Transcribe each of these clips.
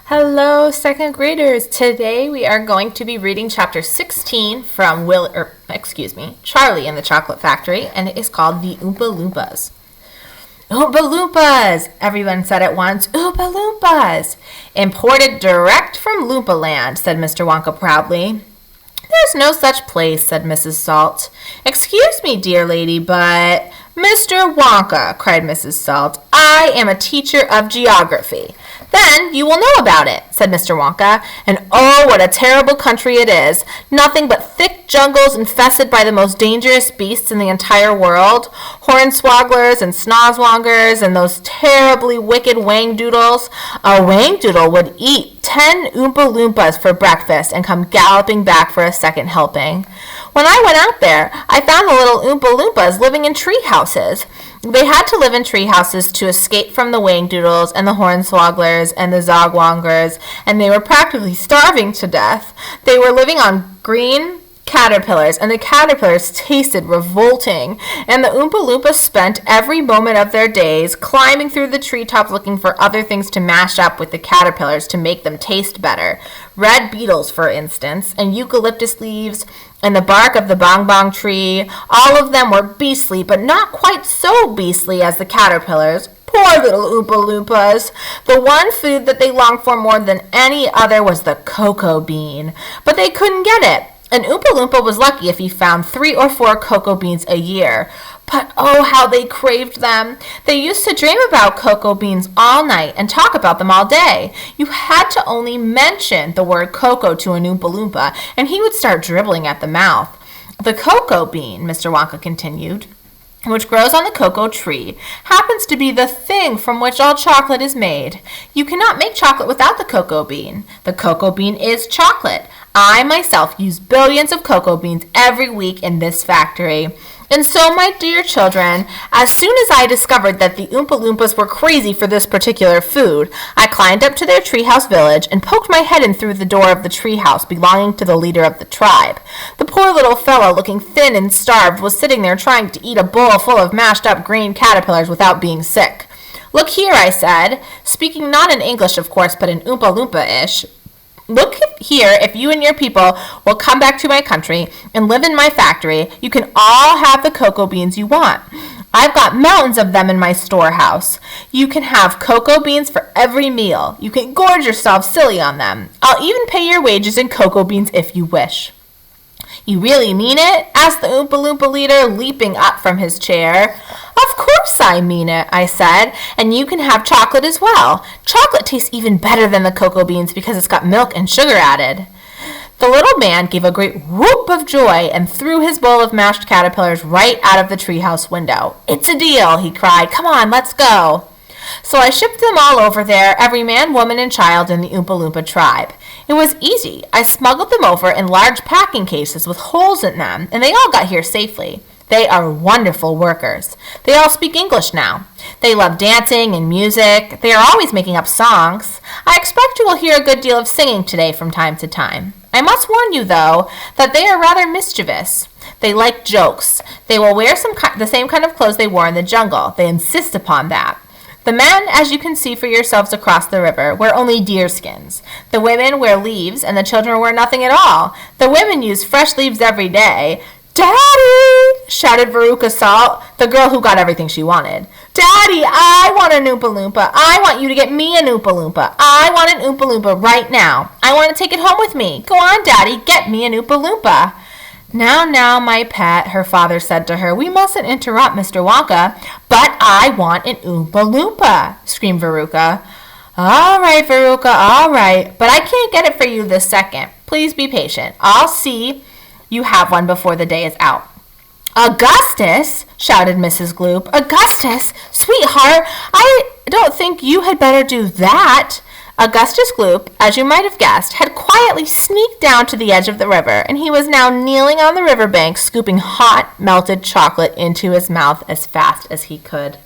Hello, second graders. Today we are going to be reading chapter 16 from Charlie and the Chocolate Factory, and it is called The Oompa-Loompas. Oompa-Loompas! Everyone said at once, Oompa-Loompas! Imported direct from Loompa Land, said Mr. Wonka proudly. There's no such place, said Mrs. Salt. Excuse me, dear lady, but... Mr. Wonka, cried Mrs. Salt, I am a teacher of geography. Then you will know about it, said Mr. Wonka. And oh, what a terrible country it is. Nothing but thick jungles infested by the most dangerous beasts in the entire world. Hornswogglers and snozwongers and those terribly wicked wangdoodles. A wangdoodle would eat 10 Oompa-Loompas for breakfast and come galloping back for a second helping. When I went out there, I found the little Oompa-Loompas living in tree houses. They had to live in tree houses to escape from the wangdoodles and the hornswogglers and the zogwongers, and they were practically starving to death. They were living on green caterpillars, and the caterpillars tasted revolting, and the Oompa-Loompas spent every moment of their days climbing through the treetops looking for other things to mash up with the caterpillars to make them taste better. Red beetles, for instance, and eucalyptus leaves, and the bark of the bong-bong tree. All of them were beastly, but not quite so beastly as the caterpillars. Poor little Oompa-Loompas! The one food that they longed for more than any other was the cocoa bean, but they couldn't get it. An Oompa-Loompa was lucky if he found 3 or 4 cocoa beans a year. But oh, how they craved them. They used to dream about cocoa beans all night and talk about them all day. You had to only mention the word cocoa to an Oompa-Loompa, and he would start dribbling at the mouth. The cocoa bean, Mr. Wonka continued, which grows on the cocoa tree, happens to be the thing from which all chocolate is made. You cannot make chocolate without the cocoa bean. The cocoa bean is chocolate. I myself use billions of cocoa beans every week in this factory. And so, my dear children, as soon as I discovered that the Oompa-Loompas were crazy for this particular food, I climbed up to their treehouse village and poked my head in through the door of the treehouse belonging to the leader of the tribe. The poor little fellow, looking thin and starved, was sitting there trying to eat a bowl full of mashed-up green caterpillars without being sick. Look here, I said, speaking not in English, of course, but in Oompa-Loompa-ish. Look here, if you and your people will come back to my country and live in my factory, you can all have the cocoa beans you want. I've got mountains of them in my storehouse. You can have cocoa beans for every meal. You can gorge yourself silly on them. I'll even pay your wages in cocoa beans if you wish. You really mean it? Asked the Oompa-Loompa leader, leaping up from his chair. Of course I mean it, I said, and you can have chocolate as well. Chocolate tastes even better than the cocoa beans because it's got milk and sugar added. The little man gave a great whoop of joy and threw his bowl of mashed caterpillars right out of the treehouse window. It's a deal, he cried. Come on, let's go. So I shipped them all over there, every man, woman, and child in the Oompa-Loompa tribe. It was easy. I smuggled them over in large packing cases with holes in them, and they all got here safely. They are wonderful workers. They all speak English now. They love dancing and music. They are always making up songs. I expect you will hear a good deal of singing today from time to time. I must warn you, though, that they are rather mischievous. They like jokes. They will wear the same kind of clothes they wore in the jungle. They insist upon that. The men, as you can see for yourselves across the river, wear only deer skins. The women wear leaves, and the children wear nothing at all. The women use fresh leaves every day. Daddy! Shouted Veruca Salt, the girl who got everything she wanted. Daddy, I want an Oompa-Loompa. I want you to get me an Oompa-Loompa. I want an Oompa-Loompa right now. I want to take it home with me. Go on, Daddy, get me an Oompa-Loompa. Now, my pet, her father said to her, we mustn't interrupt Mr. Wonka. But I want an Oompa-Loompa, screamed Veruca. All right, Veruca, all right. But I can't get it for you this second. Please be patient. I'll see you have one before the day is out. Augustus, shouted Mrs. Gloop. Augustus, sweetheart, I don't think you had better do that. Augustus Gloop, as you might have guessed, had quietly sneaked down to the edge of the river, and he was now kneeling on the riverbank, scooping hot, melted chocolate into his mouth as fast as he could.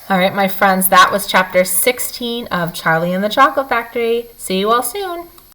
All right, my friends, that was chapter 16 of Charlie and the Chocolate Factory. See you all soon.